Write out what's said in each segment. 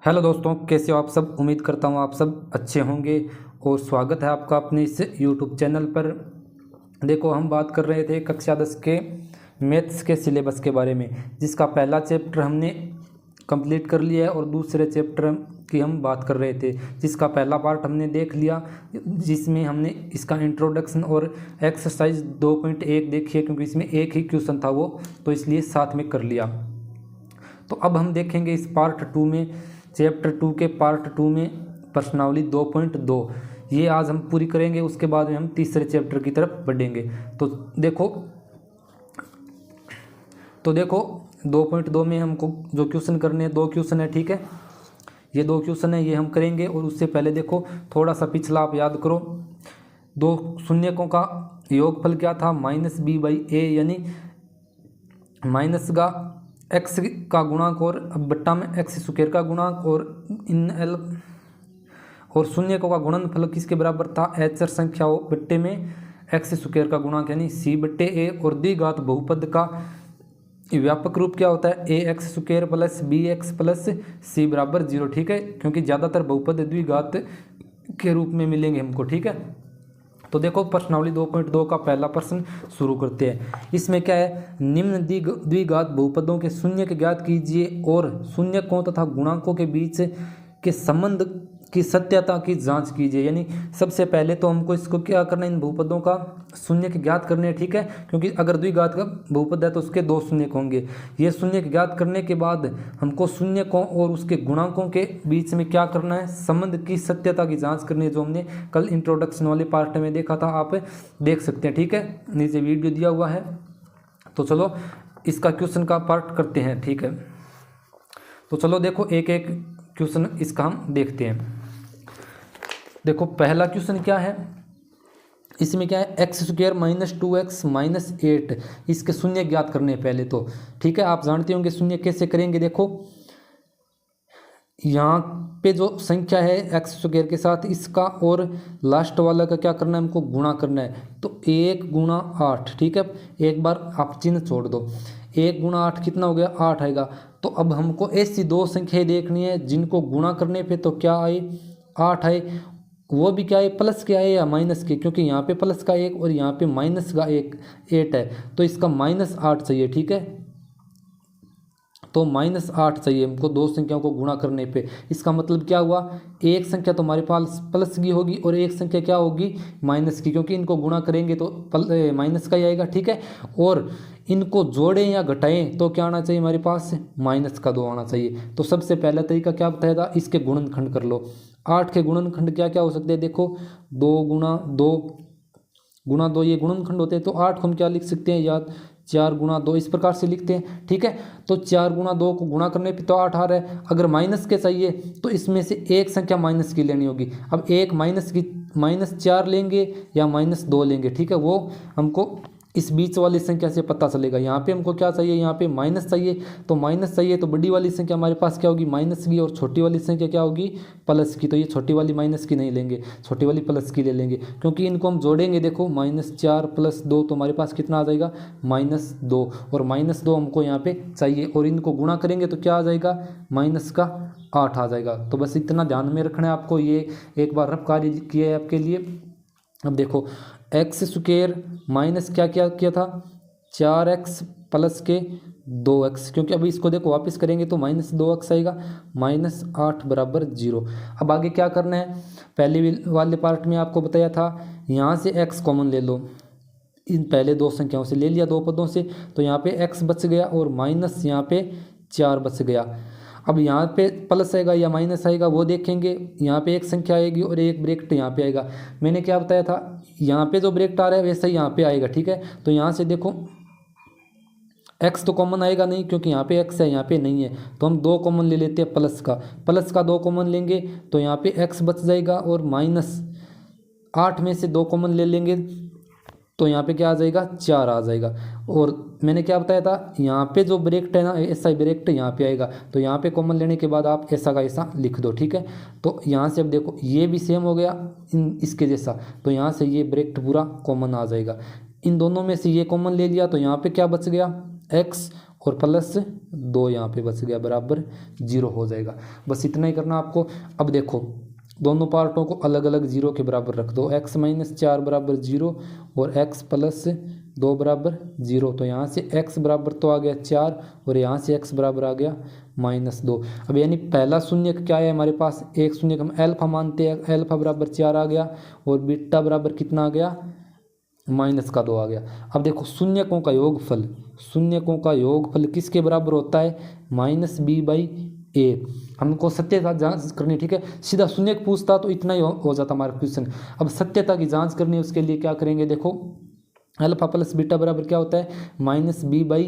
Hello दोस्तों, कैसे हो आप सब। उम्मीद करता हूँ आप सब अच्छे होंगे और स्वागत है आपका अपने इस यूट्यूब चैनल पर। देखो, हम बात कर रहे थे कक्षा 10 के मैथ्स के सिलेबस के बारे में, जिसका पहला चैप्टर हमने कंप्लीट कर लिया है और दूसरे चैप्टर की हम बात कर रहे थे, जिसका पहला पार्ट हमने देख लिया, जिसमें हमने इसका इंट्रोडक्शन और एक्सरसाइज 2.1 देखी है, क्योंकि इसमें एक ही क्वेश्चन था वो, तो इसलिए साथ में कर लिया। तो अब हम देखेंगे इस पार्ट 2 में, चैप्टर 2 के पार्ट 2 में प्रश्नावली 2.2 ये आज हम पूरी करेंगे। उसके बाद में हम तीसरे चैप्टर की तरफ बढ़ेंगे। तो देखो 2.2 में हमको जो क्वेश्चन करने हैं, 2 क्वेश्चन है, ठीक है। ये 2 क्वेश्चन है, ये हम करेंगे। और उससे पहले देखो थोड़ा सा पिछला आप याद करो। 2 शून्यकों का योगफल क्या था, -b/a, यानी माइनस का एक्स का गुणांक और बट्टा में एक्स स्क्वायर का गुणांक, और इन एल और शून्यकों का गुणनफल किसके बराबर था, एचर संख्याओं बट्टे में एक्स स्क्वायर का गुणांक, यानी c/a। और द्विघात बहुपद का व्यापक रूप क्या होता है, ax square plus bx plus c बराबर 0, ठीक है, क्योंकि ज़्यादातर बहुपद द्विघात के रूप में मिलेंगे हमको, ठीक है। तो देखो प्रश्नावली 2.2 का पहला प्रश्न शुरू करते हैं। इसमें क्या है, निम्न द्विघात बहुपदों के शून्यक ज्ञात कीजिए और शून्यकों तथा गुणांकों के बीच के संबंध की सत्यता की जांच कीजिए। यानी सबसे पहले तो हमको इसको क्या करना है, इन बहुपदों का शून्यक ज्ञात करने हैं, ठीक है, क्योंकि अगर द्विघात का बहुपद है तो उसके 2 शून्यक होंगे। ये शून्यक ज्ञात करने के बाद हमको शून्यकों और उसके गुणांकों के बीच में क्या करना है, संबंध की सत्यता की जांच करनी है, जो हमने कल इंट्रोडक्शन वाले पार्ट में देखा था, आप देख सकते हैं, ठीक है, नीचे वीडियो दिया हुआ है। तो चलो इसका क्वेश्चन का पार्ट करते हैं, ठीक है। तो चलो देखो एक एक क्वेश्चन इसका हम देखते हैं। देखो पहला क्वेश्चन क्या है, इसमें क्या है, एक्स स्क्वायर -2x -8, इसके शून्य ज्ञात करने पहले तो, ठीक है। आप जानते होंगे शून्य कैसे करेंगे। देखो यहाँ पे जो संख्या है एक्स स्क्वायर के साथ, इसका और लास्ट वाला का क्या करना है, हमको गुणा करना है। तो 1 गुणा 8, ठीक है, एक बार आप चिन्ह छोड़ दो, 1 गुणा 8 कितना हो गया, 8 आएगा। तो अब हमको ऐसी 2 संख्याएं देखनी है जिनको गुणा करने पे तो क्या आए, 8 आए, वो भी क्या है, प्लस के आए या माइनस के, क्योंकि यहाँ पे प्लस का 1 और यहाँ पे माइनस का 8 है, तो इसका -8 चाहिए, ठीक है। तो -8 चाहिए हमको 2 संख्याओं को गुणा करने पे। इसका मतलब क्या हुआ, एक संख्या तो हमारे पास प्लस की होगी और एक संख्या क्या होगी, माइनस की, क्योंकि इनको गुणा करेंगे तो माइनस का ही आएगा, ठीक है। और इनको जोड़ें या घटाएं तो क्या आना चाहिए हमारे पास, -2 आना चाहिए। तो सबसे पहला तरीका क्या बताया था, इसके गुणनखंड कर लो। 8 के गुणनखंड क्या क्या हो सकते हैं, देखो 2 गुणा 2 ये गुणनखंड होते हैं। तो 8 को हम क्या लिख सकते हैं याद, 4 गुणा 2, इस प्रकार से लिखते हैं, ठीक है। तो 4 गुणा 2 को गुणा करने पे तो 8 आ रहा है। अगर माइनस के चाहिए तो इसमें से एक संख्या माइनस की लेनी होगी। अब एक -4 लेंगे या -2 लेंगे, ठीक है, वो हमको इस बीच वाली संख्या से पता चलेगा। यहाँ पे हमको क्या चाहिए, यहाँ पे माइनस चाहिए, तो माइनस चाहिए तो बड़ी वाली संख्या हमारे पास क्या होगी, माइनस की, और छोटी वाली संख्या क्या होगी, प्लस की। तो ये छोटी वाली माइनस की नहीं लेंगे, छोटी वाली प्लस की ले लेंगे, क्योंकि इनको हम जोड़ेंगे। देखो -4 + 2 तो हमारे पास कितना आ जाएगा, -2, और -2 हमको यहाँ पे चाहिए, और इनको गुणा करेंगे तो क्या आ जाएगा, -8 आ जाएगा। तो बस इतना ध्यान में रखना है आपको, ये एक बार रफ कार्य किया है आपके लिए। अब देखो एक्स स्क्वायर माइनस क्या क्या किया था, 4x प्लस के 2x, क्योंकि अभी इसको देखो वापस करेंगे तो -2x आएगा, -8 बराबर 0। अब आगे क्या करना है, पहले वाले पार्ट में आपको बताया था, यहाँ से x कॉमन ले लो, इन पहले 2 संख्याओं से ले लिया, 2 पदों से, तो यहाँ पे x बच गया और माइनस यहाँ पे 4 बच गया। अब यहाँ पे प्लस आएगा या माइनस आएगा वो देखेंगे। यहाँ पे एक संख्या आएगी और एक ब्रैकेट यहाँ पे आएगा। मैंने क्या बताया था, यहाँ पे जो ब्रैकेट आ रहा है वैसा ही यहाँ पे आएगा, ठीक है। तो यहाँ से देखो x तो कॉमन आएगा नहीं, क्योंकि यहाँ पे x है, यहाँ पे नहीं है, तो हम 2 कॉमन ले लेते हैं, प्लस का 2 कॉमन लेंगे तो यहाँ पे x बच जाएगा, और -8 में से 2 कॉमन ले लेंगे तो यहाँ पे क्या आ जाएगा, 4 आ जाएगा। और मैंने क्या बताया था, यहाँ पे जो ब्रैकेट है ना, ऐसा ही ब्रैकेट यहाँ पे आएगा, तो यहाँ पे कॉमन लेने के बाद आप ऐसा का ऐसा लिख दो, ठीक है। तो यहाँ से अब देखो ये भी सेम हो गया इसके जैसा, तो यहाँ से ये ब्रैकेट पूरा कॉमन आ जाएगा। इन दोनों में से ये कॉमन ले लिया तो यहाँ पे क्या बच गया, x, और प्लस 2 यहाँ पे बच गया बराबर 0 हो जाएगा। बस इतना ही करना आपको। अब देखो दोनों पार्टों को अलग अलग 0 के बराबर रख दो, x - 4 बराबर 0 और x + 2 बराबर 0। तो यहाँ से x बराबर तो आ गया 4 और यहाँ से x बराबर आ गया -2। अब यानी पहला शून्य क्या है हमारे पास, एक शून्य हम अल्फा मानते हैं, अल्फा बराबर 4 आ गया और बीटा बराबर कितना आ गया -2 आ गया। अब देखो शून्यकों का योगफल, शून्यकों का योगफल किसके बराबर होता है, -b/a। हमको सत्यता जांच करनी, ठीक है, सीधा शून्य पूछता तो इतना ही हो जाता हमारा क्वेश्चन। अब सत्यता की जांच करनी है, उसके लिए क्या करेंगे, देखो अल्फा प्लस बीटा बराबर क्या होता है -b/a।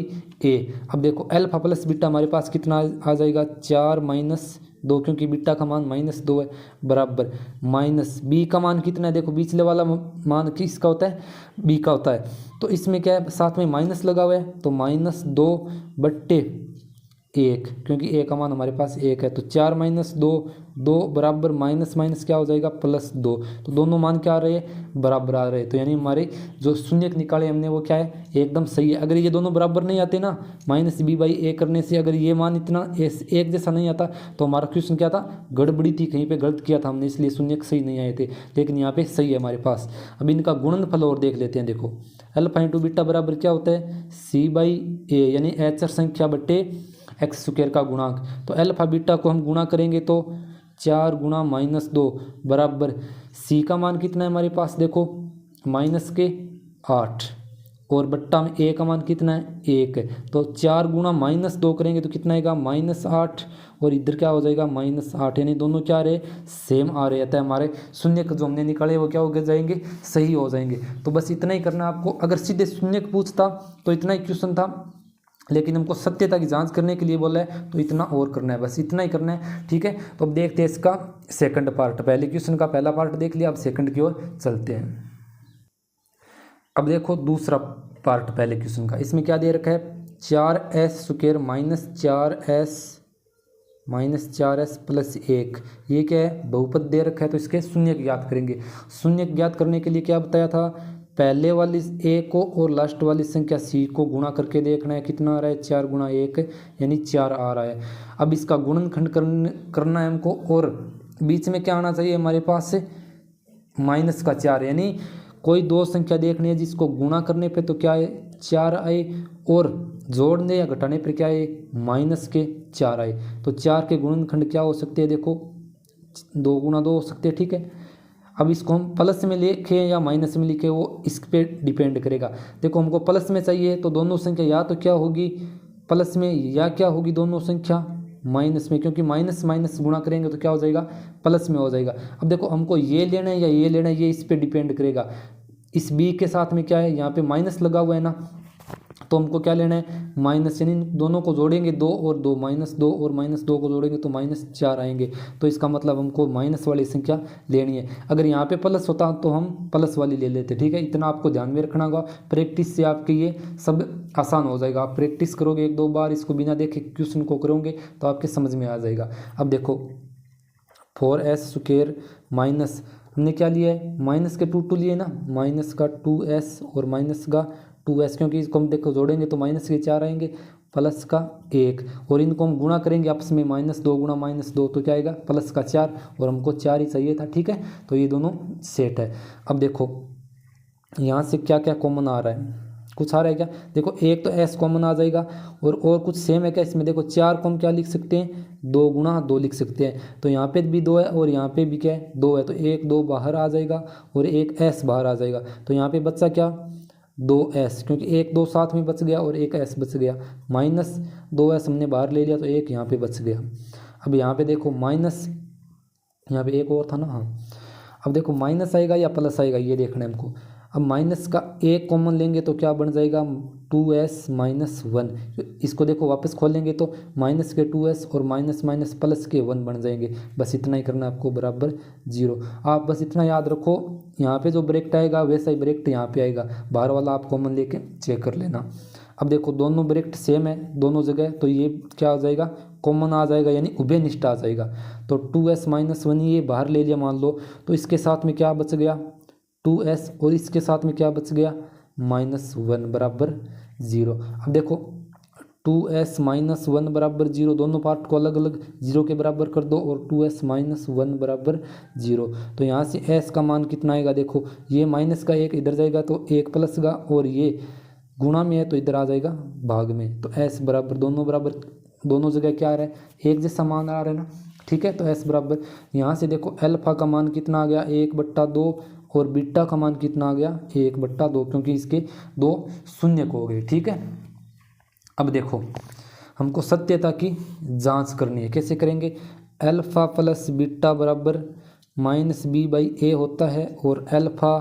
अब अल्फा प्लस बीटा हमारे पास कितना आ जाएगा 4 - 2, क्योंकि बीटा का मान -2 है, बराबर माइनस बी का मान कितना है, देखो बीचले वाला मान किसका होता है, बी का होता है। तो इसमें क्या है, साथ में माइनस लगा हुआ है, तो -2/1, क्योंकि ए का मान हमारे पास 1 है। तो 4 - 2, 2 बराबर माइनस माइनस क्या हो जाएगा +2। तो दोनों मान क्या आ रहे हैं, बराबर आ रहे हैं। तो यानी हमारे जो शून्य निकाले हमने वो क्या है, एकदम सही है। अगर ये दोनों बराबर नहीं आते ना, -b/a करने से अगर ये मान इतना एक जैसा नहीं आता तो हमारा क्वेश्चन क्या था, गड़बड़ी थी, कहीं पे गलत किया था हमने, इसलिए शून्य सही नहीं आए थे। लेकिन यहाँ पे सही है हमारे पास। अब इनका गुणनफल और देख लेते हैं। देखो अल्फा × बीटा बराबर क्या होता है, c/a, यानी अचर संख्या बटे x² का गुणांक। तो अल्फा बीटा को हम गुणा करेंगे तो 4 × -2 बराबर c का मान कितना है हमारे पास, देखो -8 और बट्टा में a का मान कितना है 1 है। तो 4 × -2 करेंगे तो कितना आएगा -8 और इधर क्या हो जाएगा -8, यानी दोनों क्या आ रहे सेम आ रहे। अतः हमारे शून्य जो हमने निकाले वो क्या हो जाएंगे, सही हो जाएंगे। तो बस इतना ही करना आपको। अगर सीधे शून्य पूछता तो इतना ही क्वेश्चन था, लेकिन हमको सत्यता की जांच करने के लिए बोला है तो इतना और करना है, बस इतना ही करना है, ठीक है। तो अब देखते हैं इसका सेकंड पार्ट। पहले क्वेश्चन का पहला पार्ट देख लिया, अब सेकंड की ओर चलते हैं। अब देखो दूसरा पार्ट पहले क्वेश्चन का, इसमें क्या दे रखा है, 4s² -4s + 1, ये क्या है, बहुपद दे रखा है। तो इसके शून्य ज्ञात करेंगे। शून्य ज्ञात करने के लिए क्या बताया था, पहले वाली a को और लास्ट वाली संख्या c को गुणा करके देखना है, कितना आ रहा है 4 × 1 यानी 4 आ रहा है। अब इसका गुणनखंड करना है हमको, और बीच में क्या आना चाहिए हमारे पास -4, यानी कोई दो संख्या देखनी है जिसको गुणा करने पे तो क्या है 4 आए, और जोड़ने या घटाने पर क्या है -4 आए। तो 4 के गुणनखंड क्या हो सकते हैं, देखो 2 × 2 हो सकते हैं, ठीक है। अब इसको हम प्लस में लिखें या माइनस में लिखें वो इस पे डिपेंड करेगा। देखो हमको प्लस में चाहिए तो दोनों संख्या या तो क्या होगी प्लस में, या क्या होगी दोनों संख्या माइनस में, क्योंकि माइनस माइनस गुणा करेंगे तो क्या हो जाएगा, प्लस में हो जाएगा। अब देखो हमको ये लेना है या ये लेना है, ये इस पे डिपेंड करेगा। इस बी के साथ में क्या है, यहाँ पे माइनस लगा हुआ है ना, तो हमको क्या लेना है माइनस, यानी दोनों को जोड़ेंगे 2 और 2 -2 और -2 को जोड़ेंगे तो -4 आएंगे। तो इसका मतलब हमको माइनस वाली संख्या लेनी है। अगर यहाँ पे प्लस होता तो हम प्लस वाली ले लेते, ठीक है। इतना आपको ध्यान में रखना होगा, प्रैक्टिस से आपके ये सब आसान हो जाएगा। आप प्रैक्टिस करोगे 1-2 बार, इसको बिना देखे क्वेश्चन को करोगे तो आपके समझ में आ जाएगा। अब देखो 4s² माइनस हमने क्या लिया है, माइनस के 2 लिए ना, माइनस का 2s और माइनस का 2s, क्योंकि इसको हम देखो जोड़ेंगे तो माइनस के 4 आएंगे, प्लस का 1, और इनको हम गुणा करेंगे आपस में -2 × -2 तो क्या आएगा प्लस का 4, और हमको 4 ही चाहिए था, ठीक है। तो ये दोनों सेट है। अब देखो यहाँ से क्या क्या कॉमन आ रहा है, कुछ आ रहा है क्या, देखो एक तो s कॉमन आ जाएगा, और कुछ सेम है क्या इसमें, देखो 4 को हम क्या लिख सकते हैं 2 × 2 लिख सकते हैं। तो यहाँ पे भी 2 है और यहाँ पे भी क्या है 2 है, तो 1 2 बाहर आ जाएगा और एक s बाहर आ जाएगा। तो यहाँ पे बचा क्या 2s, क्योंकि 1 2 साथ में बच गया और एक s बच गया, -2s हमने बाहर ले लिया तो एक यहाँ पे बच गया। अब यहाँ पे देखो माइनस, यहाँ पे एक और था ना, हाँ। अब देखो माइनस आएगा या प्लस आएगा ये देखना है हमको। अब माइनस का 1 कॉमन लेंगे तो क्या बन जाएगा 2s - 1, इसको देखो वापस खोलेंगे तो माइनस के 2s और माइनस माइनस प्लस के 1 बन जाएंगे। बस इतना ही करना आपको, बराबर 0। आप बस इतना याद रखो, यहाँ पे जो ब्रैकेट आएगा वैसा ही ब्रैकेट यहाँ पे आएगा, बाहर वाला आप कॉमन लेके चेक कर लेना। अब देखो दोनों ब्रैकेट सेम है दोनों जगह, तो ये क्या हो जाएगा कॉमन आ जाएगा, यानी उभयनिष्ठ आ जाएगा। तो 2s - 1 ये बाहर ले लिया मान लो, तो इसके साथ में क्या बच गया 2s और इसके साथ में क्या बच गया -1 बराबर 0। अब देखो 2s माइनस वन बराबर 0, दोनों पार्ट को अलग अलग 0 के बराबर कर दो और 2s माइनस वन बराबर 0। तो यहाँ से s का मान कितना आएगा, देखो ये माइनस का एक इधर जाएगा तो एक प्लस का, और ये गुणा में है तो इधर आ जाएगा भाग में। तो s बराबर दोनों जगह क्या आ रहा है, एक जैसा मान आ रहा है ना, ठीक है। तो s बराबर यहाँ से देखो अल्फा का मान कितना आ गया 1/2 और बीटा का मान कितना आ गया 1/2, क्योंकि इसके दो शून्य को हो गए, ठीक है। अब देखो हमको सत्यता की जांच करनी है, कैसे करेंगे, अल्फा प्लस बीटा बराबर -b/a होता है और अल्फा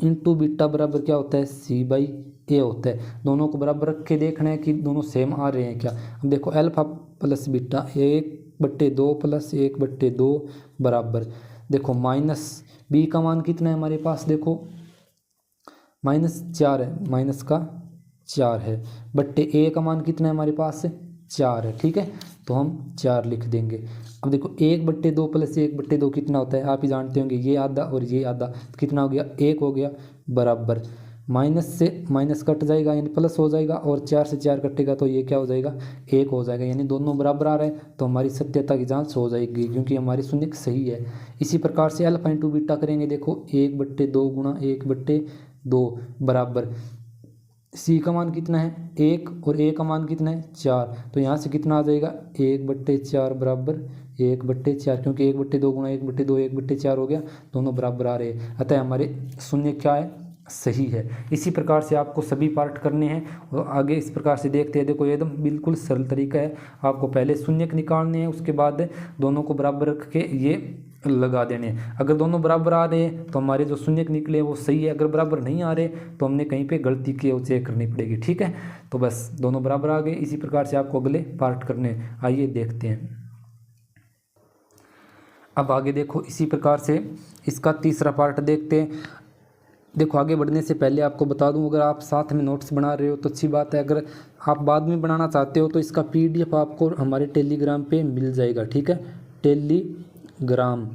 इंटू बीटा बराबर क्या होता है c/a होता है। दोनों को बराबर रख के देखना है कि दोनों सेम आ रहे हैं क्या। अब देखो अल्फा प्लस बीटा 1/2 प्लस 1/2 बराबर, देखो माइनस b का मान कितना है हमारे पास, देखो -4 है, माइनस का 4 है, बट्टे a का मान कितना है हमारे पास 4 है, ठीक है। तो हम 4 लिख देंगे। अब देखो 1/2 प्लस 1/2 कितना होता है, आप ही जानते होंगे, ये आधा और ये आधा, तो कितना हो गया 1 हो गया, बराबर माइनस से माइनस कट जाएगा यानी प्लस हो जाएगा, और 4 से 4 कटेगा तो ये क्या हो जाएगा 1 हो जाएगा, यानी दोनों बराबर आ रहे हैं। तो हमारी सत्यता की जांच हो जाएगी क्योंकि हमारी शून्य सही है। इसी प्रकार से अल्फा इंटू बीटा करेंगे, देखो 1/2 गुणा 1/2 बराबर सी का मान कितना है 1 और ए का मान कितना है 4, तो यहाँ से कितना आ जाएगा 1/4 बराबर 1/4, क्योंकि 1/2 गुणा 1/2 1/4 हो गया, दोनों बराबर आ रहे हैं, अतः हमारे शून्य क्या है सही है। इसी प्रकार से आपको सभी पार्ट करने हैं और आगे इस प्रकार से देखते हैं। देखो एकदम बिल्कुल सरल तरीका है, आपको पहले शून्य निकालने हैं, उसके बाद दोनों को बराबर रख के ये लगा देने। अगर दोनों बराबर आ रहे हैं तो हमारे जो शून्य निकले वो सही है, अगर बराबर नहीं आ रहे तो हमने कहीं पे गलती की है वो चेक करनी पड़ेगी, ठीक है। तो बस दोनों बराबर आ गए। इसी प्रकार से आपको अगले पार्ट करने, आइए देखते हैं। अब आगे देखो इसी प्रकार से इसका तीसरा पार्ट देखते हैं। देखो आगे बढ़ने से पहले आपको बता दूं, अगर आप साथ में नोट्स बना रहे हो तो अच्छी बात है, अगर आप बाद में बनाना चाहते हो तो इसका PDF आपको हमारे टेलीग्राम पे मिल जाएगा, ठीक है। टेलीग्राम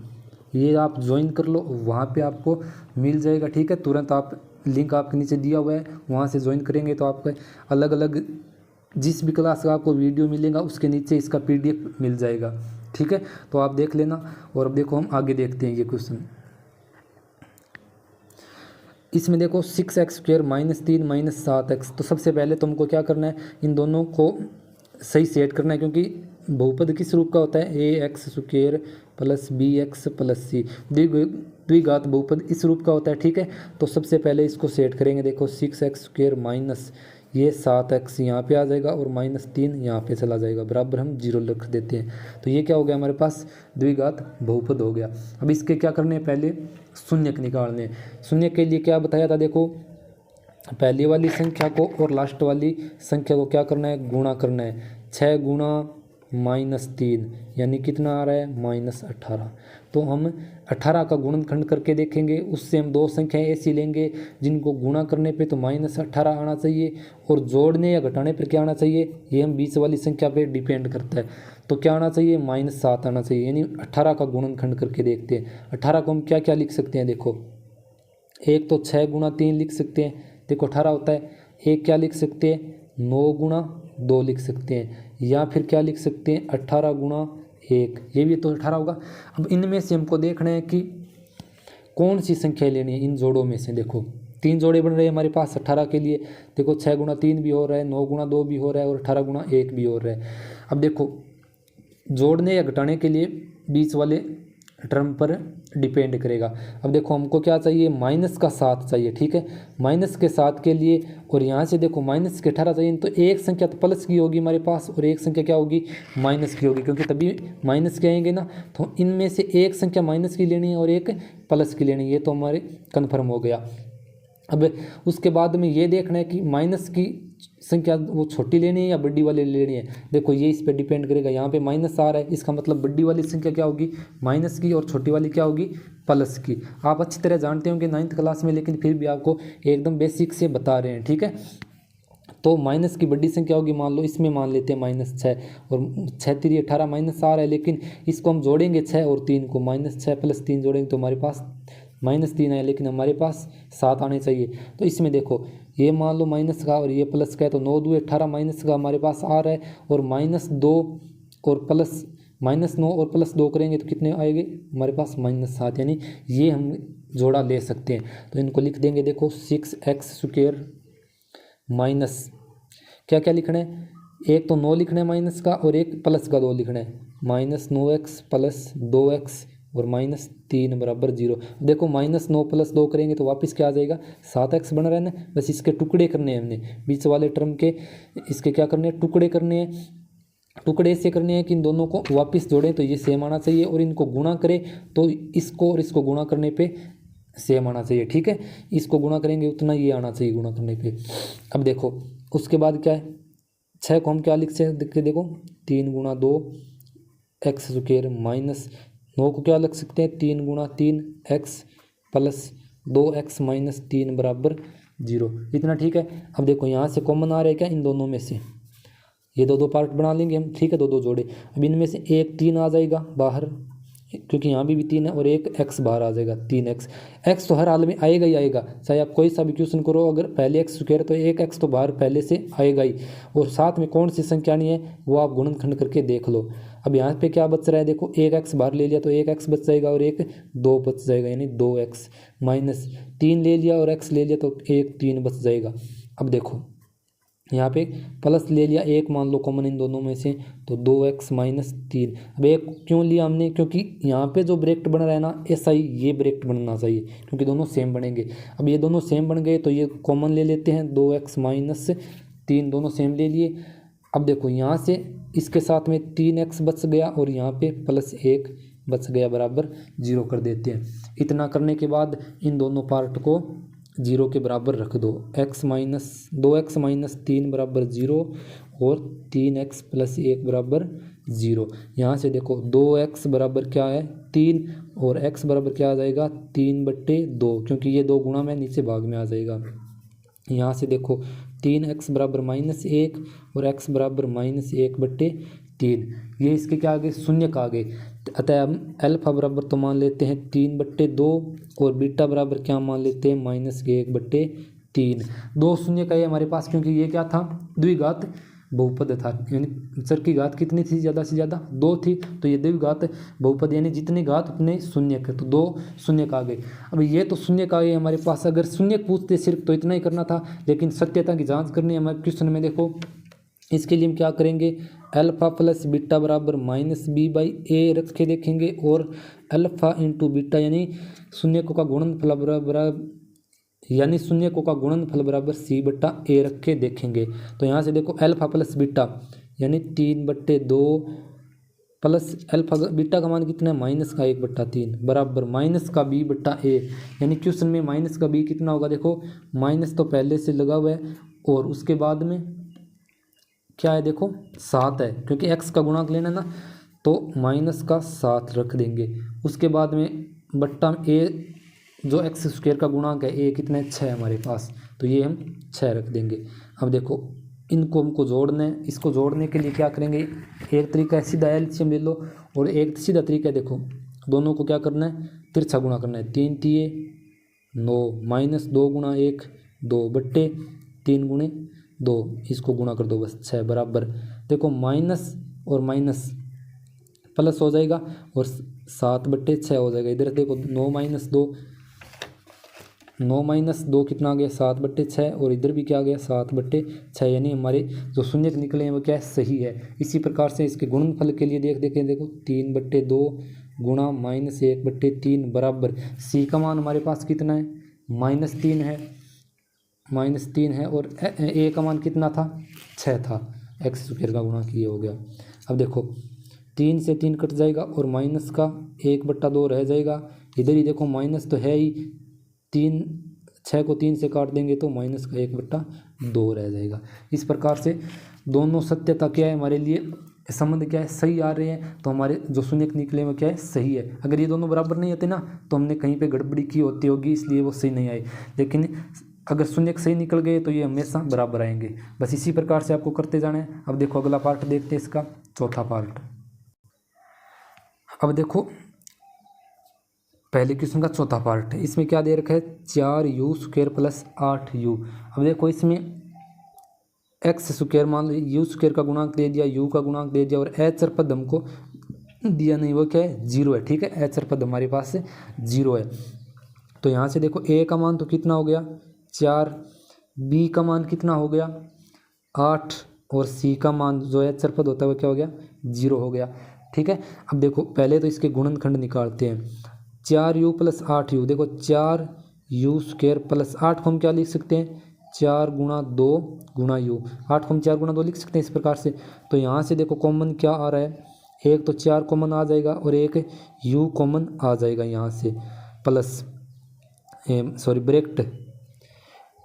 ये आप ज्वाइन कर लो, वहाँ पे आपको मिल जाएगा, ठीक है। तुरंत आप लिंक आपके नीचे दिया हुआ है, वहाँ से ज्वाइन करेंगे तो आपको अलग अलग जिस भी क्लास का आपको वीडियो मिलेगा उसके नीचे इसका PDF मिल जाएगा, ठीक है। तो आप देख लेना। और अब देखो हम आगे देखते हैं ये क्वेश्चन। इसमें देखो 6x² -3 -7x। तो सबसे पहले तुमको क्या करना है, इन दोनों को सही सेट करना है, क्योंकि बहुपद किस रूप का होता है ax² + bx + c, द्विघात बहुपद इस रूप का होता है, ठीक है। तो सबसे पहले इसको सेट करेंगे। देखो 6x² माइनस ये 7x यहाँ पे आ जाएगा और -3 यहाँ पे चला जाएगा, बराबर हम 0 लिख देते हैं। तो ये क्या हो गया हमारे पास द्विघात बहुपद हो गया। अब इसके क्या करने हैं, पहले शून्यक निकालने। शून्य के लिए क्या बताया था, देखो पहली वाली संख्या को और लास्ट वाली संख्या को क्या करना है, गुणा करना है। 6 गुणा -3 यानी कितना आ रहा है -18। तो हम 18 का गुणनखंड करके देखेंगे, उससे हम दो संख्याएं ऐसी लेंगे जिनको गुणा करने पे तो -18 आना चाहिए और जोड़ने या घटाने पर क्या आना चाहिए, ये हम बीच वाली संख्या पे डिपेंड करता है। तो क्या आना चाहिए -7 आना चाहिए, यानी 18 का गुणनखंड करके देखते हैं। 18 को हम क्या क्या लिख सकते हैं, देखो एक तो 6 गुणा 3 लिख सकते हैं, देखो 18 होता है। एक क्या लिख सकते हैं 9 गुणा 2 लिख सकते हैं, या फिर क्या लिख सकते हैं 18 गुणा 1, ये भी तो 18 होगा। अब इनमें से हमको देखना है कि कौन सी संख्या लेनी है इन जोड़ों में से। देखो 3 जोड़े बन रहे हैं हमारे पास 18 के लिए, देखो 6 गुणा 3 भी हो रहा है, 9 गुणा 2 भी हो रहा है और 18 गुणा 1 भी हो रहा है। अब देखो जोड़ने या घटाने के लिए बीच वाले टर्म पर डिपेंड करेगा। अब देखो हमको क्या चाहिए -7 चाहिए, ठीक है। माइनस के 7 के लिए और यहाँ से देखो माइनस के 18 चाहिए, तो एक संख्या तो प्लस की होगी हमारे पास और एक संख्या क्या होगी माइनस की होगी, क्योंकि तभी माइनस के आएंगे ना। तो इनमें से एक संख्या माइनस की लेनी है और एक प्लस की लेनी है, ये तो हमारे कन्फर्म हो गया। अब उसके बाद में ये देखना है कि माइनस की संख्या वो छोटी लेनी है या बड़ी वाली लेनी है। देखो ये इस पर डिपेंड करेगा, यहाँ पे माइनस आ रहा है, इसका मतलब बड़ी वाली संख्या क्या होगी माइनस की और छोटी वाली क्या होगी प्लस की। आप अच्छी तरह जानते होंगे 9th क्लास में, लेकिन फिर भी आपको एकदम बेसिक से बता रहे हैं, ठीक है। तो माइनस की बड़ी संख्या होगी, मान लो इसमें मान लेते हैं -6 और 6 3 18 माइनस आ रहा है, लेकिन इसको हम जोड़ेंगे 6 और 3 को, -6 + 3 जोड़ेंगे तो हमारे पास -3 है, लेकिन हमारे पास 7 आने चाहिए। तो इसमें देखो ये मान लो माइनस का और ये प्लस का है, तो 9 दूनी 18 माइनस का हमारे पास आ रहा है, और -2 और प्लस -9 और +2 करेंगे तो कितने आएंगे हमारे पास -7, यानी ये हम जोड़ा ले सकते हैं। तो इनको लिख देंगे, देखो 6x² माइनस क्या क्या लिखना है, एक तो 9 लिखना है माइनस का, और एक प्लस का 2 लिखना है, -9x + 2x और -3 बराबर 0। देखो -9 + 2 करेंगे तो वापस क्या आ जाएगा, 7x बन रहा है ना। बस इसके टुकड़े करने हैं हमने, बीच वाले टर्म के इसके क्या करने हैं, टुकड़े करने हैं। टुकड़े ऐसे करने हैं कि इन दोनों को वापस जोड़ें तो ये सेम आना चाहिए, और इनको गुणा करें तो इसको और इसको गुणा करने पे सेम आना चाहिए, ठीक है। इसको गुणा करेंगे उतना ये आना चाहिए गुणा करने पे। अब देखो उसके बाद क्या है, 6 को हम क्या लिख सकते हैं, देखो 3 × 2x² माइनस 9 को क्या लिख सकते हैं, 3 × 3x + 2x - 3 बराबर 0। इतना ठीक है। अब देखो यहाँ से कॉमन आ रहा है क्या, इन दोनों में से ये दो पार्ट बना लेंगे हम, ठीक है, दो जोड़े। अब इनमें से एक 3 आ जाएगा बाहर, क्योंकि यहाँ भी 3 है, और एक x बाहर आ जाएगा, 3x। x तो हर हाल में आएगा ही आएगा, चाहे आप कोई सा भी क्वेश्चन करो, अगर पहले x² तो एक x तो बाहर पहले से आएगा ही। और साथ में कौन सी संख्या नहीं है वो आप गुणनखंड करके देख लो। अब यहाँ पे क्या बच रहा है, देखो एक x बाहर ले लिया तो एक x बच जाएगा, और एक 2 बच जाएगा, यानी 2x -3 ले लिया और x ले लिया तो एक 3 बच जाएगा। अब देखो यहाँ पे प्लस ले लिया, एक मान लो कॉमन इन दोनों में से, तो 2x - 3। अब एक क्यों लिया हमने, क्योंकि यहाँ पे जो ब्रैकेट बन रहा है ना, ऐसा ही ये ब्रैकेट बनना चाहिए, क्योंकि दोनों सेम बनेंगे। अब ये दोनों सेम बन गए तो ये कॉमन ले लेते हैं, 2x - 3 दोनों सेम ले लिए। अब देखो यहाँ से इसके साथ में 3x बच गया, और यहाँ पे +1 बच गया, बराबर 0 कर देते हैं। इतना करने के बाद इन दोनों पार्ट को 0 के बराबर रख दो, 2x - 3 बराबर 0 और 3x + 1 बराबर 0। यहाँ से देखो 2x बराबर क्या है, 3, और x बराबर क्या आ जाएगा, 3/2, क्योंकि ये 2 गुणा में नीचे भाग में आ जाएगा। यहाँ से देखो 3x बराबर -1 और x बराबर -1/3, ये इसके क्या आ गए, शून्य का आ गए। अतः हम अल्फा बराबर तो मान लेते हैं 3/2, और बीटा बराबर क्या मान लेते हैं, -1/3। 2 शून्य का ये हमारे पास, क्योंकि ये क्या था, द्विघात बहुपद था, यानी चर की घात कितनी थी, ज़्यादा से ज़्यादा 2 थी, तो ये द्विघात बहुपद, यानी जितने घात उतने शून्य के, तो 2 शून्य का आ गए। अब ये तो शून्य का आ गए हमारे पास, अगर शून्य पूछते सिर्फ तो इतना ही करना था, लेकिन सत्यता की जांच करनी है हमारे क्वेश्चन में। देखो इसके लिए हम क्या करेंगे, अल्फा + बीटा बराबर -b/a रख के देखेंगे, और अल्फा × बीटा यानी शून्यकों का गुणनफल बराबर, यानी शून्यकों का गुणनफल बराबर c/a रख के देखेंगे। तो यहाँ से देखो अल्फा + बीटा यानी 3/2 प्लस अल्फा बीटा का मान कितना है, -1/3 बराबर -b/a, यानी क्वेश्चन में माइनस का b कितना होगा, देखो माइनस तो पहले से लगा हुआ है, और उसके बाद में क्या है, देखो 7 है, क्योंकि x का गुणांक लेना है ना, तो -7 रख देंगे। उसके बाद में बट्टा a जो x² का गुणांक है, a कितना है, 6 हमारे पास, तो ये हम 6 रख देंगे। अब देखो इनको हमको जोड़ना है, इसको जोड़ने के लिए क्या करेंगे, एक तरीका है सीधा एलसीएम ले लो, और एक सीधा तरीका है, देखो दोनों को क्या करना है, तिरछा गुणा करना है, 3 तिये 9 -2 × 1 2/3 × 2, इसको गुणा कर दो बस, 6 बराबर। देखो माइनस और माइनस प्लस हो जाएगा, और 7/6 हो जाएगा। इधर देखो 9 - 2 कितना आ गया, 7/6, और इधर भी क्या आ गया, 7/6, यानी हमारे जो शून्य निकले हैं वो क्या है, सही है। इसी प्रकार से इसके गुणनफल के लिए देखें, देखो 3/2 गुणा -1/3 बराबर, सी का मान हमारे पास कितना है, -3 है, -3 है, और ए का मान कितना था, 6 था, x² का गुणा किया हो गया। अब देखो 3 से 3 कट जाएगा, और माइनस का 1/2 रह जाएगा। इधर ही देखो माइनस तो है ही, 6 को 3 से काट देंगे तो माइनस का 1/2 रह जाएगा। इस प्रकार से दोनों सत्यता क्या है हमारे लिए, संबंध क्या है, सही आ रहे हैं, तो हमारे जो शून्य निकले वो क्या है, सही है। अगर ये दोनों बराबर नहीं होते ना, तो हमने कहीं पे गड़बड़ी की होती होगी, इसलिए वो सही नहीं आए। लेकिन अगर शून्य सही निकल गए तो ये हमेशा बराबर आएंगे। बस इसी प्रकार से आपको करते जाना है। अब देखो अगला पार्ट देखते हैं, इसका चौथा पार्ट। अब देखो पहले क्वेश्चन का चौथा पार्ट है। इसमें क्या दे रखा है 4u² प्लस 8u। अब देखो इसमें x² मान लो, u² का गुणांक दे दिया, u का गुणांक दे दिया, और एचर पद हमको दिया नहीं, वो क्या है 0 है। ठीक है, एचर पद हमारे पास से 0 है। तो यहाँ से देखो a का मान तो कितना हो गया 4, b का मान कितना हो गया 8, और c का मान जो एचर पद होता है वो क्या हो गया 0 हो गया। ठीक है, अब देखो पहले तो इसके गुणनखंड निकालते हैं। 4u प्लस 8u, देखो 4u² प्लस 8 को हम क्या लिख सकते हैं 4 गुणा 2 गुणा u, 8 को हम 4 गुणा 2 लिख सकते हैं इस प्रकार से। तो यहाँ से देखो कॉमन क्या आ रहा है, एक तो 4 कॉमन आ जाएगा और एक u कॉमन आ जाएगा यहाँ से, प्लस ब्रैकेट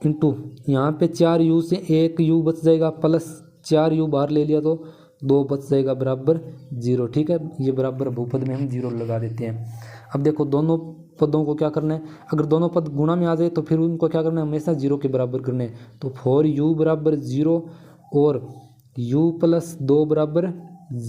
इंटू यहाँ पे 4u से एक u बच जाएगा, प्लस 4u बाहर ले लिया तो 2 बच जाएगा बराबर 0। ठीक है, ये बराबर बहुपद में हम 0 लगा देते हैं। अब देखो दोनों पदों को क्या करना है, अगर दोनों पद गुणा में आ जाए तो फिर उनको क्या करना है हमेशा 0 के बराबर करना है। तो 4u बराबर 0 और u प्लस 2 बराबर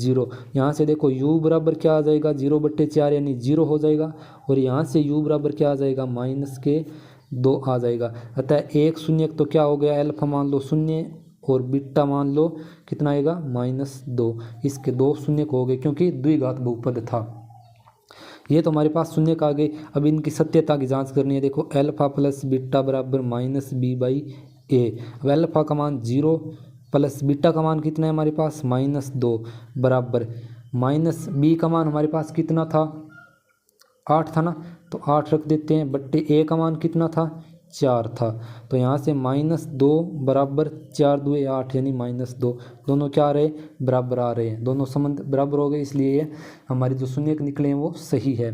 0। यहाँ से देखो u बराबर क्या आ जाएगा 0/4 यानी 0 हो जाएगा, और यहाँ से u बराबर क्या आ जाएगा -2 आ जाएगा। अतः एक शून्य तो क्या हो गया अल्फा मान लो 0 और बीटा मान लो कितना आएगा -2। इसके 2 शून्य हो गए क्योंकि द्विघात बहुपद था। ये तो हमारे पास शून्य का आ गए। अब इनकी सत्यता की जांच करनी है। देखो अल्फा प्लस बीटा बराबर -b/a। अब अल्फा का मान 0 प्लस बीटा का मान कितना है हमारे पास -2 बराबर -b का मान हमारे पास कितना था 8 था ना, तो 8 रख देते हैं, बट्टे a का मान कितना था 4 था। तो यहाँ से -2 बराबर 4 दूए 8 यानी -2। दोनों क्या आ रहे हैं बराबर आ रहे हैं, दोनों संबंध बराबर हो गए, इसलिए ये हमारे जो शून्य निकले हैं वो सही है।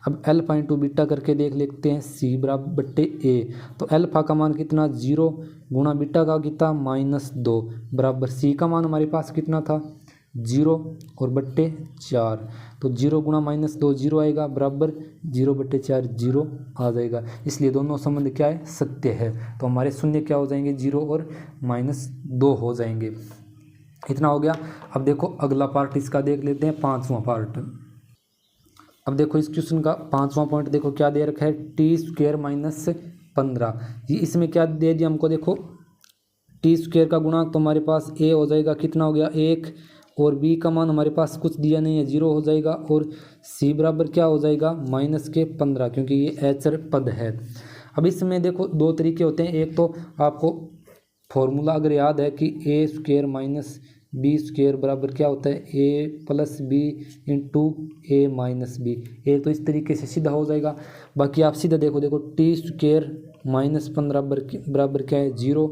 अब अल्फा इंटू बीटा करके देख लेते हैं, c बराबर बट्टे a। तो अल्फा का मान कितना 0 गुणा बीटा का कितना -2 बराबर c का मान हमारे पास कितना था 0 और बट्टे 4। तो 0 गुणा -2 0 आएगा बराबर 0/4 0 आ जाएगा, इसलिए दोनों संबंध क्या है सत्य है। तो हमारे शून्य क्या हो जाएंगे 0 और -2 हो जाएंगे। इतना हो गया। अब देखो अगला पार्ट इसका देख लेते हैं, 5वां पार्ट। अब देखो इस क्वेश्चन का 5वां पॉइंट देखो क्या दे रखा है t² - 15। ये इसमें क्या दे दिया हमको, देखो t² का गुणांक तो हमारे पास a हो जाएगा कितना हो गया 1, और b का मान हमारे पास कुछ दिया नहीं है 0 हो जाएगा, और c बराबर क्या हो जाएगा -15 क्योंकि ये एचर पद है। अब इसमें देखो 2 तरीके होते हैं। एक तो आपको फॉर्मूला अगर याद है कि a² - b² बराबर क्या होता है a plus b into a minus b। एक तो इस तरीके से सीधा हो जाएगा। बाकी आप सीधा देखो t² - 15 बराबर क्या है 0।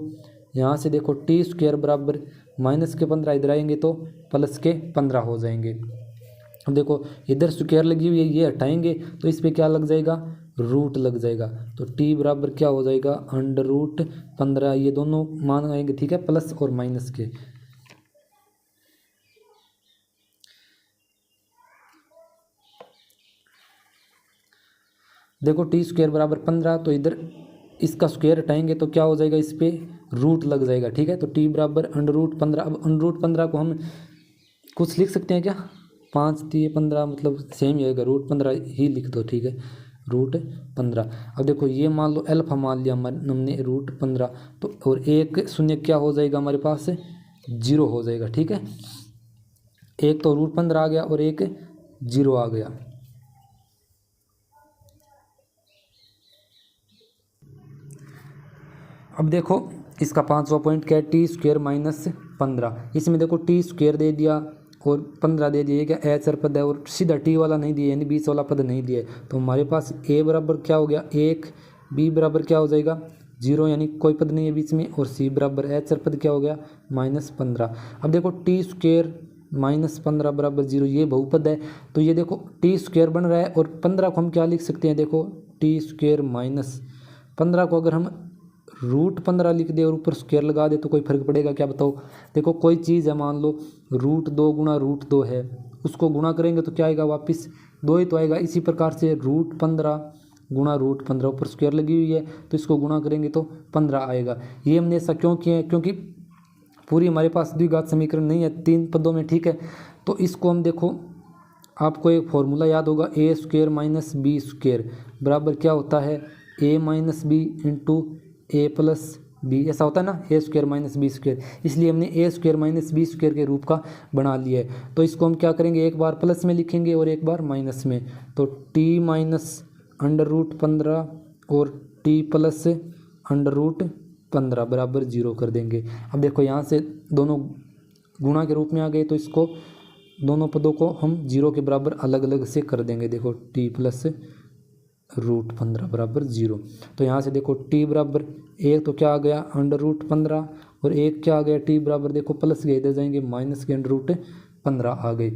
यहाँ से देखो t² बराबर -15 इधर आएंगे तो +15 हो जाएंगे। अब देखो इधर स्क्वायर लगी हुई है, ये हटाएंगे तो इस पे क्या लग जाएगा रूट लग जाएगा। तो t बराबर क्या हो जाएगा √15। ये दोनों मान आएंगे ठीक है प्लस और माइनस के। देखो t² बराबर 15, तो इधर इसका स्क्वायर हटाएंगे तो क्या हो जाएगा इस पे रूट लग जाएगा। ठीक है, तो t बराबर √15। अब √15 को हम कुछ लिख सकते हैं क्या 5 × 15 मतलब सेम ही आएगा, √15 ही लिख दो। ठीक है, √15। अब देखो ये मान लो अल्फा मान लिया हमने √15, तो और एक शून्य क्या हो जाएगा हमारे पास 0 हो जाएगा। ठीक है, एक तो √15 आ गया और एक 0 आ गया। अब देखो इसका 5वां पॉइंट क्या है t² - 15। इसमें देखो t² दे दिया और 15 दे दिया, क्या एचर पद है और सीधा t वाला नहीं दिया यानी बीच वाला पद नहीं दिया। तो हमारे पास a बराबर क्या हो गया 1, b बराबर क्या हो जाएगा 0 यानी कोई पद नहीं है बीच में, और c बराबर एचर पद क्या हो गया -15। अब देखो t² - 15 बराबर 0, ये बहुपद है। तो ये देखो t² बन रहा है और 15 को हम क्या लिख सकते हैं, देखो t² - 15 को अगर हम √15 लिख दे और ऊपर स्क्वायर लगा दे तो कोई फर्क पड़ेगा क्या बताओ। देखो कोई चीज़ है मान लो √2 गुणा √2 है, उसको गुणा करेंगे तो क्या आएगा वापस 2 ही तो आएगा। इसी प्रकार से √15 गुणा √15 ऊपर स्क्वायर लगी हुई है तो इसको गुणा करेंगे तो 15 आएगा। ये हमने ऐसा क्यों किया है, क्योंकि पूरी हमारे पास द्विघात समीकरण नहीं है 3 पदों में। ठीक है, तो इसको हम देखो आपको एक फॉर्मूला याद होगा, ए स्क्वेयर माइनस बी स्क्वेयर बराबर क्या होता है, ए माइनस बी इंटू ए प्लस बी, ऐसा होता है ना, ए स्क्वेयर माइनस बी स्क्वेयर। इसलिए हमने ए स्क्वेयर माइनस बी स्क्वेयर के रूप का बना लिया है। तो इसको हम क्या करेंगे, एक बार प्लस में लिखेंगे और एक बार माइनस में। तो टी माइनस अंडर रूट 15 और टी प्लस अंडर रूट 15 बराबर 0 कर देंगे। अब देखो यहाँ से दोनों गुणा के रूप में आ गए, तो इसको दोनों पदों को हम 0 के बराबर अलग अलग से कर देंगे। देखो टी प्लस रूट 15 बराबर 0। तो यहाँ से देखो टी बराबर एक तो क्या आ गया अंडर रूट 15 और एक क्या आ गया टी बराबर, देखो प्लस के इधर जाएंगे माइनस के अंडर रूट 15 आ गई।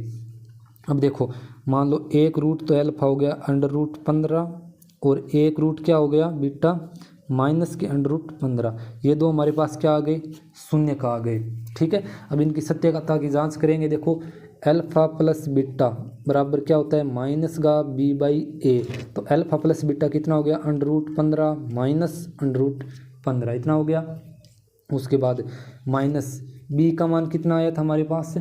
अब देखो मान लो एक रूट तो एल्फा हो गया अंडर रूट 15 और एक रूट क्या हो गया बीटा माइनस के अंडर रूट 15। ये दो हमारे पास क्या आ गए, शून्य का आ गए। ठीक है, अब इनकी सत्यता की जांच करेंगे। देखो एल्फा प्लस बीटा बराबर क्या होता है, माइनस का बी बाई ए। तो एल्फा प्लस बीटा कितना हो गया, under root 15 minus under root 15 इतना हो गया। उसके बाद माइनस बी का मान कितना आया था हमारे पास,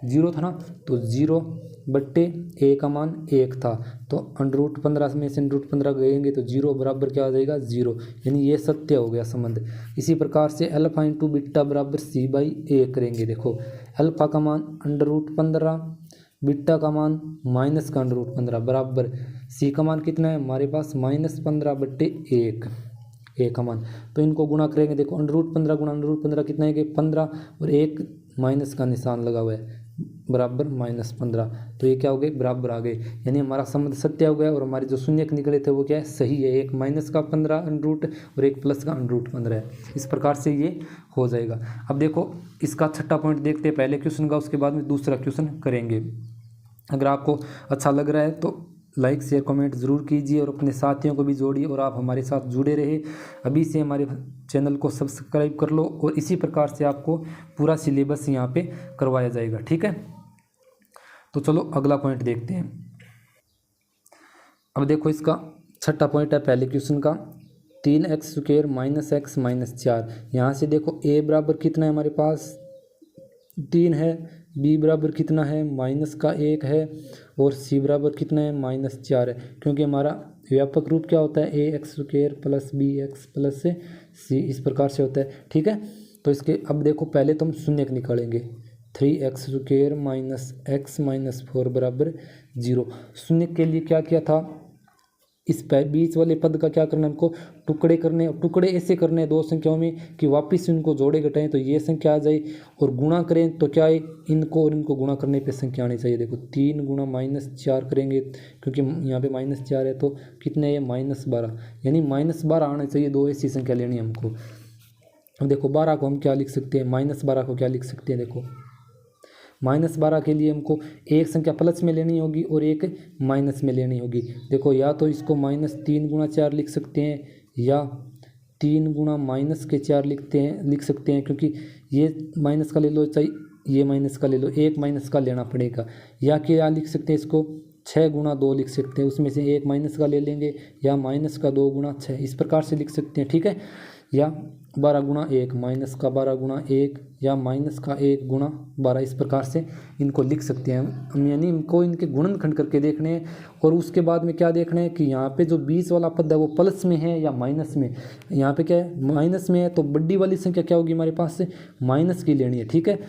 0 था ना, तो 0 बट्टे ए का मान 1 था। तो अंडर रूट 15 में से अंडर रूट 15 गएंगे तो 0 बराबर क्या आ जाएगा, 0। यानी ये सत्य हो गया संबंध। इसी प्रकार से अल्फा इंटू बीटा बराबर सी बाई ए करेंगे। देखो अल्फा का मान अंडर रूट 15, बीटा का मान माइनस का अंडर रूट 15 बराबर सी का मान कितना है हमारे पास, माइनस 15 बट्टे 1 ए का मान। तो इनको गुणा करेंगे। देखो अंडर रूट 15 गुणा अंडर रूट 15 कितना है कि 15 और एक माइनस का निशान लगा हुआ है बराबर माइनस 15। तो ये क्या हो गए, बराबर आ गए। यानी हमारा संबंध सत्य हो गया और हमारे जो शून्यक निकले थे वो क्या है, सही है। एक माइनस का 15 अंडर रूट और एक प्लस का अंडर रूट 15 है। इस प्रकार से ये हो जाएगा। अब देखो इसका छठा पॉइंट देखते हैं पहले क्वेश्चन का, उसके बाद में दूसरा क्वेश्चन करेंगे। अगर आपको अच्छा लग रहा है तो लाइक शेयर कमेंट ज़रूर कीजिए और अपने साथियों को भी जोड़िए और आप हमारे साथ जुड़े रहे। अभी से हमारे चैनल को सब्सक्राइब कर लो और इसी प्रकार से आपको पूरा सिलेबस यहाँ पे करवाया जाएगा। ठीक है, तो चलो अगला पॉइंट देखते हैं। अब देखो इसका छठा पॉइंट है पहले क्वेश्चन का, 3x square minus x minus 4। यहाँ से देखो a बराबर कितना है हमारे पास, 3 है, b बराबर कितना है, माइनस का 1 है और c बराबर कितना है, माइनस 4 है। क्योंकि हमारा व्यापक रूप क्या होता है, A X square plus B X plus C, इस प्रकार से होता है। ठीक है, तो इसके अब देखो पहले तो हम शून्य निकालेंगे, 3x square minus x minus 4 बराबर 0। शून्य के लिए क्या किया था, इस बीच वाले पद का क्या करना है हमको, टुकड़े करने। टुकड़े ऐसे करने हैं दो संख्याओं में कि वापस इनको जोड़े घटाएं तो ये संख्या आ जाए, और गुणा करें तो क्या है, इनको और इनको गुणा करने पे संख्या आनी चाहिए। देखो 3 गुणा माइनस 4 करेंगे क्योंकि यहाँ पे माइनस 4 है, तो कितने है माइनस 12, यानी माइनस 12 आना चाहिए। दो ऐसी संख्या लेनी है हमको। अब देखो 12 को हम क्या लिख सकते हैं, माइनस 12 को क्या लिख सकते हैं, देखो माइनस 12 के लिए हमको एक संख्या प्लस में लेनी होगी और एक माइनस में लेनी होगी। देखो या तो इसको माइनस 3 गुणा 4 लिख सकते हैं या 3 गुणा माइनस के 4 लिख सकते हैं, क्योंकि ये माइनस का ले लो चाहे ये माइनस का ले लो, एक माइनस का लेना पड़ेगा। या क्या लिख सकते हैं इसको, 6 गुणा 2 लिख सकते हैं, उसमें से एक माइनस का ले लेंगे, या माइनस का 2 गुणा 6, इस प्रकार से लिख सकते हैं। ठीक है, या 12 गुणा 1 माइनस का 12 गुणा 1, या माइनस का 1 गुणा 12, इस प्रकार से इनको लिख सकते हैं हम। यानी इनको इनके गुणनखंड करके देखने हैं और उसके बाद में क्या देखना है कि यहाँ पे जो बीच वाला पद है वो प्लस में है या माइनस में। यहाँ पे क्या है, माइनस में है, तो बड़ी वाली संख्या क्या होगी हमारे पास, से माइनस की लेनी है। ठीक है,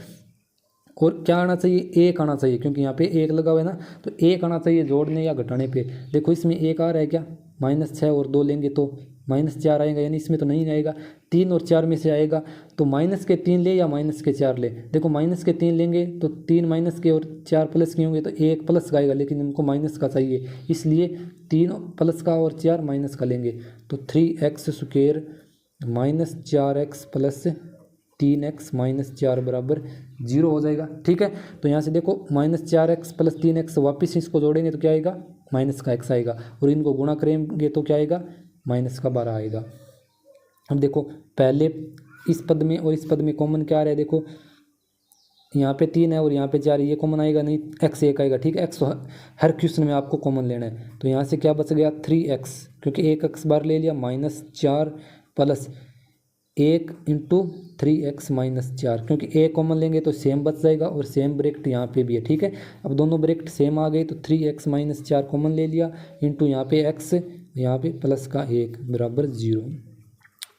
और क्या आना चाहिए, 1 आना चाहिए, क्योंकि यहाँ पे 1 लगा हुआ है ना, तो 1 आना चाहिए जोड़ने या घटाने पे। देखो इसमें 1 आ रहा है क्या, -6 और 2 लेंगे तो -4 आएगा, यानी इसमें तो नहीं आएगा, 3 और 4 में से आएगा। तो माइनस के 3 ले या माइनस के 4 ले, देखो माइनस के 3 लेंगे तो 3 माइनस के और 4 प्लस के होंगे तो 1 प्लस का आएगा, लेकिन हमको माइनस का चाहिए, इसलिए 3 प्लस का और 4 माइनस का लेंगे। तो 3x square minus 4x plus 3x minus 4 बराबर 0 हो जाएगा। ठीक है, तो यहाँ से देखो -4x प्लस 3x, वापस इसको जोड़ेंगे तो क्या आएगा, माइनस का x आएगा, और इनको गुणा करेंगे तो क्या आएगा, माइनस का 12 आएगा। अब देखो पहले इस पद में और इस पद में कॉमन क्या आ रहा है, देखो यहाँ पे 3 है और यहाँ पे 4 है, ये कॉमन आएगा नहीं, x 1 आएगा। ठीक है, x हर क्वेश्चन में आपको कॉमन लेना है। तो यहाँ से क्या बच गया, 3x, क्योंकि एक x बार ले लिया, -4 प्लस 1 इंटू 3x-4, क्योंकि a कॉमन लेंगे तो सेम बच जाएगा और सेम ब्रैकेट यहाँ पे भी है। ठीक है, अब दोनों ब्रैकेट सेम आ गए तो 3x-4 कॉमन ले लिया इंटू यहाँ पे x, यहाँ पे प्लस का 1 बराबर 0।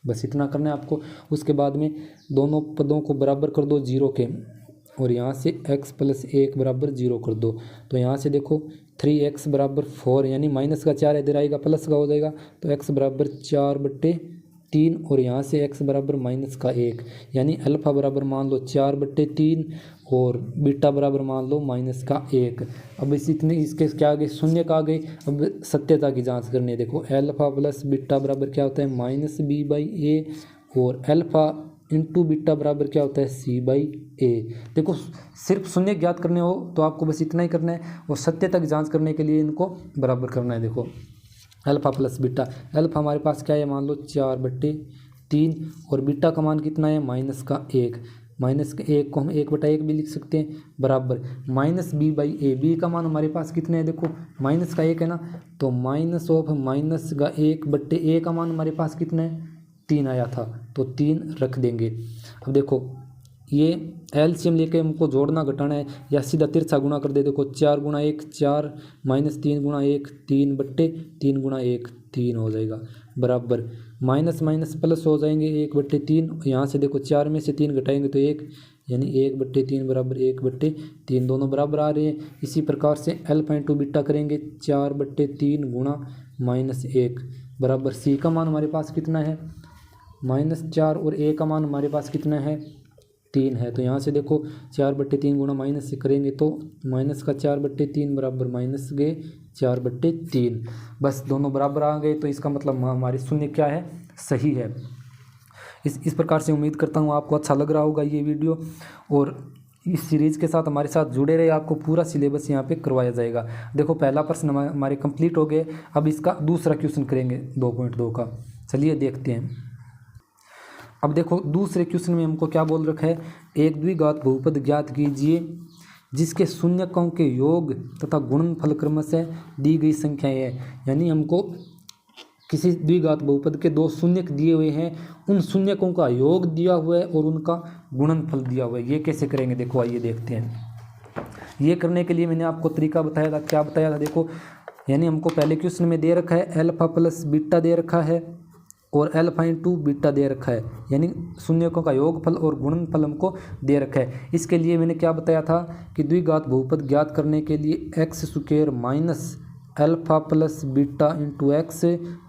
बस इतना करना है आपको। उसके बाद में दोनों पदों को बराबर कर दो 0 के, और यहाँ से x + 1 बराबर 0 कर दो। तो यहाँ से देखो 3x बराबर 4, यानी माइनस का 4 इधर आएगा प्लस का हो जाएगा, तो x बराबर 4/3, और यहाँ से x बराबर माइनस का 1, यानी अल्फ़ा बराबर मान लो 4/3 और बीटा बराबर मान लो माइनस का 1। अब इतने इसके क्या आ गए, शून्य का आ गए। अब सत्यता की जांच करनी है। देखो अल्फ़ा प्लस बीटा बराबर क्या होता है -b/a, और अल्फ़ा इंटू बीटा बराबर क्या होता है c/a। देखो सिर्फ शून्य ज्ञात करने हो तो आपको बस इतना ही करना है, और सत्यता की जांच करने के लिए इनको बराबर करना है। देखो अल्फ़ा प्लस बीटा, अल्फ़ा हमारे पास क्या है मान लो 4/3, और बीटा का मान कितना है -1, -1 को हम 1/1 भी लिख सकते हैं, बराबर -b/a। b का मान हमारे पास कितने है, देखो -1 है ना, तो -1/a का मान हमारे पास कितना है 3 आया था, तो 3 रख देंगे। अब देखो ये एलसीएम लेके हमको जोड़ना घटाना है, या सीधा तिरछा गुणा कर दे। देखो 4 × 1 4, -3 × 1 3/3 × 1 3 हो जाएगा, बराबर माइनस माइनस प्लस हो जाएंगे 1/3। यहाँ से देखो 4 में से 3 घटाएंगे तो 1, यानी 1/3 बराबर 1/3, दोनों बराबर आ रहे हैं। इसी प्रकार से अल्फा इंटू बीटा करेंगे 4/3 गुणा -1 बराबर सी का मान हमारे पास कितना है -4, और ए का मान हमारे पास कितना है 3 है। तो यहाँ से देखो 4/3 गुणा माइनस से करेंगे तो -4/3 बराबर -4/3। बस दोनों बराबर आ गए, तो इसका मतलब हमारी शून्य क्या है, सही है। इस प्रकार से उम्मीद करता हूँ आपको अच्छा लग रहा होगा ये वीडियो, और इस सीरीज़ के साथ हमारे साथ जुड़े रहे। आपको पूरा सिलेबस यहाँ पे करवाया जाएगा। देखो पहला प्रश्न हमारे कंप्लीट हो गए, अब इसका दूसरा क्वेश्चन करेंगे 2.2 का। चलिए देखते हैं। अब देखो दूसरे क्वेश्चन में हमको क्या बोल रखा है, एक द्विघात बहुपद ज्ञात कीजिए जिसके शून्यकों के योग तथा गुणनफल क्रमशः दी गई संख्याएं है। यानी हमको किसी द्विघात बहुपद के 2 शून्यक दिए हुए हैं, उन शून्यकों का योग दिया हुआ है और उनका गुणनफल दिया हुआ है। ये कैसे करेंगे, देखो आइए देखते हैं। ये करने के लिए मैंने आपको तरीका बताया था। क्या बताया था, देखो यानी हमको पहले क्वेश्चन में दे रखा है अल्फा प्लस बीटा दे रखा है, और अल्फा इंटू बीटा दे रखा है, यानी शून्यकों का योगफल और गुणनफल हमको दे रखा है। इसके लिए मैंने क्या बताया था कि द्विघात बहुपद ज्ञात करने के लिए x² minus alpha plus beta into x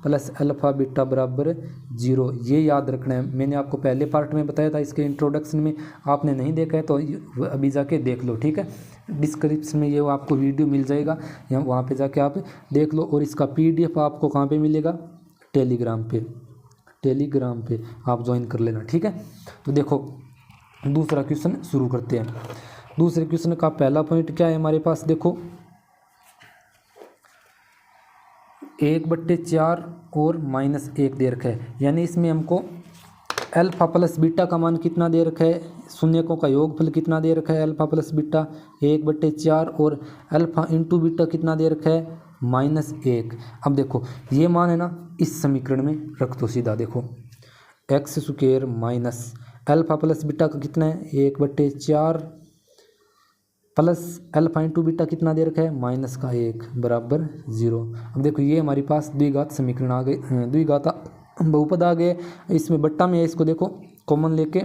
plus alpha beta बराबर 0, ये याद रखना है। मैंने आपको पहले पार्ट में बताया था, इसके इंट्रोडक्शन में आपने नहीं देखा है तो अभी जाके देख लो, ठीक है। डिस्क्रिप्शन में ये आपको वीडियो मिल जाएगा, या वहाँ पे जाके आप देख लो। और इसका PDF आपको कहाँ पे मिलेगा, टेलीग्राम पे आप ज्वाइन कर लेना, ठीक है। तो देखो दूसरा क्वेश्चन शुरू करते हैं। दूसरे क्वेश्चन का पहला पॉइंट क्या है हमारे पास, देखो 1/4 और -1 दे रखा है। यानी इसमें हमको अल्फा प्लस बीटा का मान कितना दे रखा है, शून्यकों का योगफल कितना दे रखा है अल्फा प्लस बीटा 1/4, और अल्फा इंटू बीटा कितना दे रखा है -1। अब देखो ये मान है ना, इस समीकरण में रख दो सीधा। देखो x² minus alpha plus beta का कितना है 1/4 प्लस अल्फा इंटू बीटा कितना दे रखा है -1 बराबर 0। अब देखो ये हमारे पास द्विघात समीकरण आ गए, द्विघात बहुपद आ गए। इसमें बट्टा में है, इसको देखो कॉमन लेके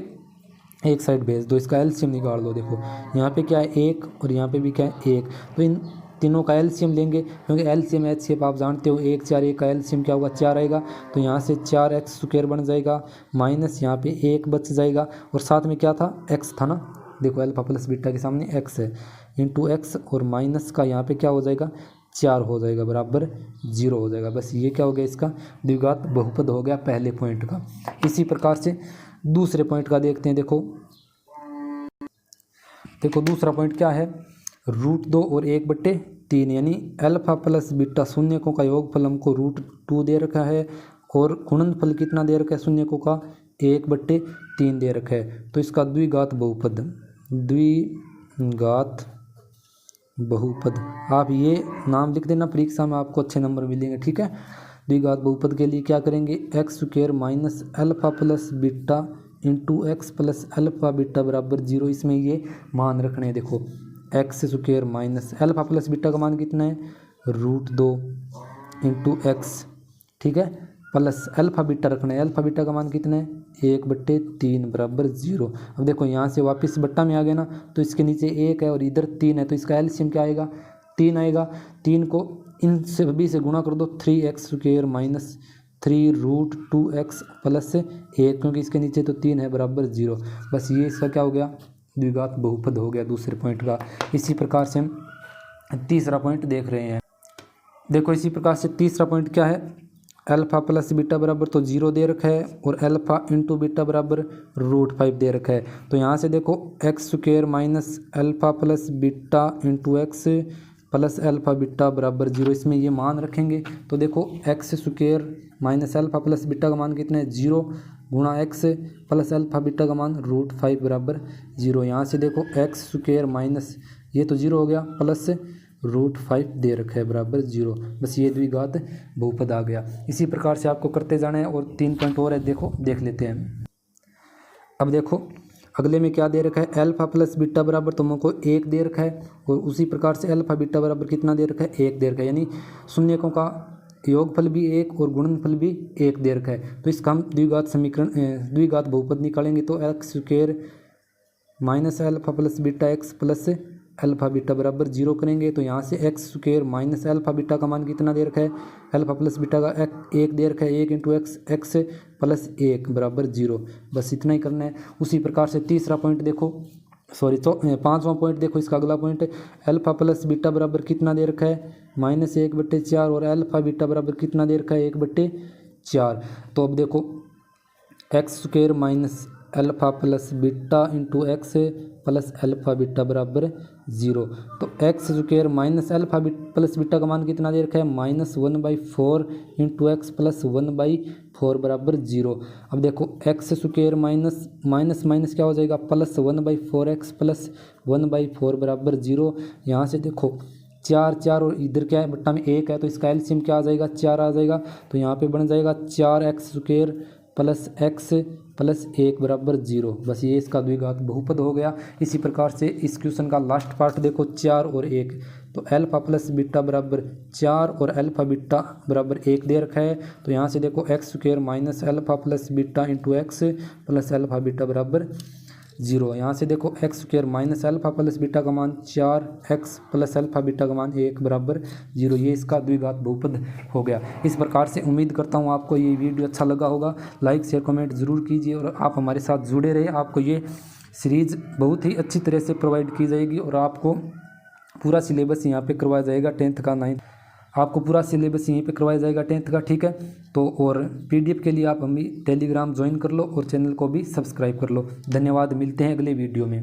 एक साइड भेज दो, इसका एलसीएम निकाल दो। देखो यहाँ पे क्या है 1 और यहाँ पे भी क्या है 1, तो इन तीनों का एलसीएम लेंगे, क्योंकि एलसीएम HCF आप जानते हो 1 4 1 का एलसीएम क्या होगा 4 आएगा। तो यहाँ से 4x² बन जाएगा, माइनस यहाँ पे 1 बच जाएगा, और साथ में क्या था x था ना। देखो अल्फा प्लस बीटा के सामने x है, इंटू x और माइनस का यहाँ पे क्या हो जाएगा 4 हो जाएगा, बराबर 0 हो जाएगा। बस ये क्या हो गया, इसका द्विघात बहुपद हो गया पहले पॉइंट का। इसी प्रकार से दूसरे पॉइंट का देखते हैं। देखो दूसरा पॉइंट क्या है, √2 और 1/3, यानी अल्फा प्लस बीटा शून्यकों का योगफल हमको √2 दे रखा है, और गुणनफल कितना दे रखा है शून्यकों का 1/3 दे रखा है। तो इसका द्विघात बहुपद आप ये नाम लिख देना, परीक्षा में आपको अच्छे नंबर मिलेंगे, ठीक है। द्विघात बहुपद के लिए क्या करेंगे, x square minus alpha plus beta into x plus alpha beta बराबर 0। इसमें ये मान रखने हैं। देखो x square minus alpha plus beta का मान कितना है, √2 इंटू एक्स, ठीक है, प्लस अल्फा बीटा रखना है। अल्फा बीटा का मान कितना है, 1/3 बराबर 0। अब देखो यहाँ से वापस बट्टा में आ गया ना, तो इसके नीचे 1 है और इधर 3 है, तो इसका एलसीएम क्या आएगा, 3 आएगा। 3 को इन सभी से गुणा कर दो, 3x square minus 3√2x plus 1, क्योंकि इसके नीचे तो 3 है बराबर 0। बस ये इसका क्या हो गया, द्विघात बहुपद हो गया दूसरे पॉइंट का। इसी प्रकार से हम तीसरा पॉइंट देख रहे हैं। देखो इसी प्रकार से तीसरा पॉइंट क्या है, अल्फा प्लस बीटा बराबर तो 0 दे रखा है और अल्फा इंटू बीटा बराबर √5 दे रखा है। तो यहाँ से देखो x square minus alpha plus beta into x plus alpha beta बराबर 0, इसमें ये मान रखेंगे। तो देखो x square minus alpha plus beta का मान कितना है, 0 गुणा एक्स प्लस अल्फा बीटा का मान √5 बराबर 0। यहाँ से देखो एक्स स्क्वायर माइनस ये तो 0 हो गया प्लस √5 दे रखा है बराबर 0। बस ये द्विघात बहुपद आ गया। इसी प्रकार से आपको करते जाना है और 3 पॉइंट और है, देखो देख लेते हैं। अब देखो अगले में क्या दे रखा है, अल्फा प्लस बीटा बराबर तुमको 1 दे रखा है और उसी प्रकार से अल्फा बीटा बराबर कितना दे रखा है, 1 दे रखा है, यानी शून्यकों का योगफल भी 1 और गुणनफल भी 1 दे रखा है। तो इसका हम द्विघात समीकरण द्विघात बहुपद निकालेंगे। तो x square minus alpha plus beta x plus alpha beta बराबर 0 करेंगे। तो यहाँ से x square minus alpha beta का मान कितना दे रखा है, अल्फा प्लस बीटा का 1 दे रखा है, 1 इंटू एक्स प्लस 1 बराबर 0। बस इतना ही करना है। उसी प्रकार से तीसरा पॉइंट देखो, सॉरी पांचवा पॉइंट देखो, इसका अगला पॉइंट अल्फा प्लस बीटा बराबर कितना दे रखा है, -1/4 और अल्फा बीटा बराबर कितना दे रखा है, 1/4। तो अब देखो x square minus alpha plus beta into x plus alpha beta बराबर 0। तो x square minus alpha plus beta का मान कितना दे रखा है, -1/4 इंटू एक्स प्लस 1/4 बराबर 0। अब देखो एक्स स्क्वायर माइनस माइनस क्या हो जाएगा, प्लस 1/4x प्लस 1/4 बराबर 0। यहाँ से देखो 4 और इधर क्या है, बट्टा में 1 है, तो इसका एलसीएम क्या आ जाएगा, 4 आ जाएगा। तो यहाँ पे बन जाएगा 4x square plus x plus 1 बराबर 0। बस ये इसका द्विघात बहुपद हो गया। इसी प्रकार से इस क्वेश्चन का लास्ट पार्ट देखो, 4 और 1। तो अल्फा प्लस बीटा बराबर 4 और अल्फा बीटा बराबर 1 दे रखा है। तो यहाँ से देखो x square minus alpha plus beta into x plus alpha beta बराबर 0। यहाँ से देखो x square minus alpha plus beta का मान 4x प्लस अल्फा बीटा का मान 1 बराबर 0। ये इसका द्विघात बहुपद हो गया। इस प्रकार से उम्मीद करता हूँ आपको ये वीडियो अच्छा लगा होगा। लाइक शेयर कमेंट ज़रूर कीजिए और आप हमारे साथ जुड़े रहे। आपको ये सीरीज़ बहुत ही अच्छी तरह से प्रोवाइड की जाएगी और आपको पूरा सिलेबस यहाँ पर करवाया जाएगा 10th का 9th, आपको पूरा सिलेबस यहीं पे करवाया जाएगा 10th का, ठीक है। तो और पीडीएफ के लिए आप हमें टेलीग्राम ज्वाइन कर लो और चैनल को भी सब्सक्राइब कर लो। धन्यवाद, मिलते हैं अगले वीडियो में।